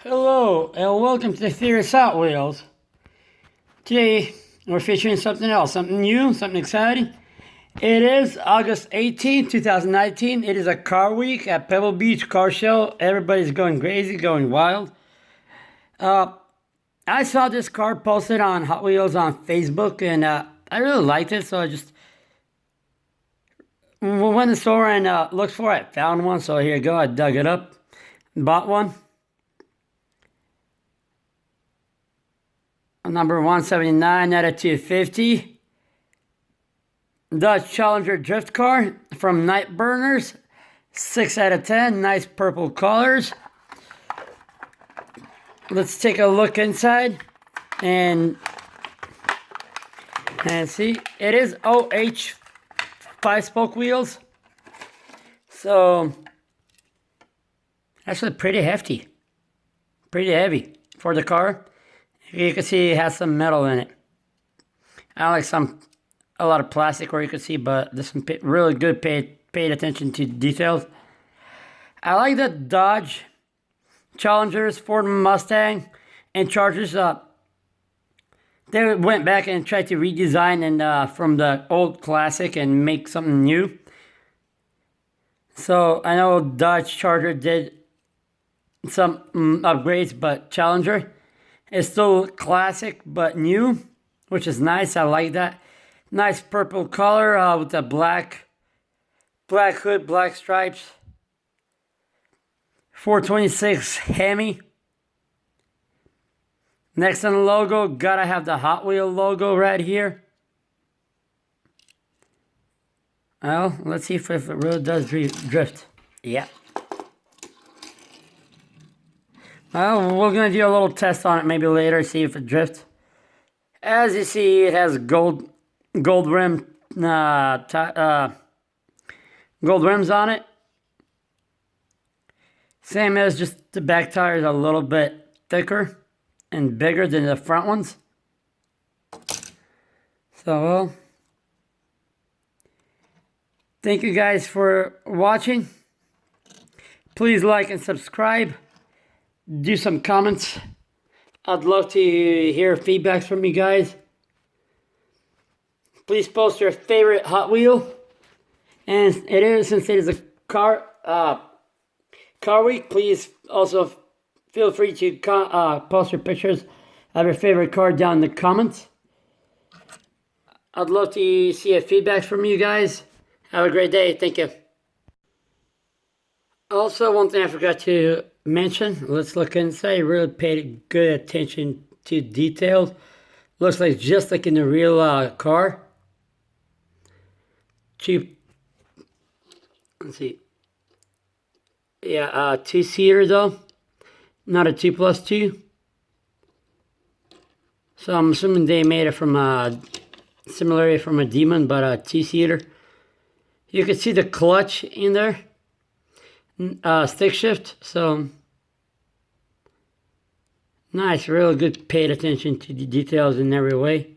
Hello and welcome to the Theories Hot Wheels. Today we're featuring something else, something new, something exciting. It is August 18, 2019. It is a car week at Pebble Beach Car Show. Everybody's going crazy, going wild. I saw this car posted on Hot Wheels on Facebook and I really liked it, so I just went to the store and looked for it. Found one, so here you go. I dug it up, bought one. Number 179 out of 250. Dodge Challenger drift car from Night Burners. 6 out of 10. Nice purple colors. Let's take a look inside and see. It is OH 5-spoke wheels. So actually pretty hefty. Pretty heavy for the car. You can see it has some metal in it. I like a lot of plastic where you can see, but there's some really good paid attention to details. I like the Dodge Challengers, Ford Mustang, and Chargers. They went back and tried to redesign and from the old classic and make something new. So I know Dodge Charger did some upgrades, but Challenger, it's still classic but new, which is nice. I like that. Nice purple color with the black hood, black stripes. 426 Hemi. Next on the logo, gotta have the Hot Wheel logo right here. Well, let's see if it really does drift. Yeah. Well, we're going to do a little test on it maybe later, see if it drifts. As you see, it has gold rim, gold rims on it. Same as just the back tire is a little bit thicker and bigger than the front ones. So, well, thank you guys for watching. Please like and subscribe. Do some comments. I'd love to hear feedbacks from you guys. Please post your favorite Hot Wheel. And since it is a car week, please also feel free to post your pictures of your favorite car down in the comments. I'd love to see a feedback from you guys. Have a great day. Thank you. Also, one thing I forgot to mention, let's look inside. Really paid good attention to details. Looks like just like in the real car. Cheap. Let's see. Yeah, 2-seater though, not a 2+2. So I'm assuming they made it from similarly from a Demon, but a 2-seater. You can see the clutch in there. Stick shift, so nice, really good, paid attention to the details in every way.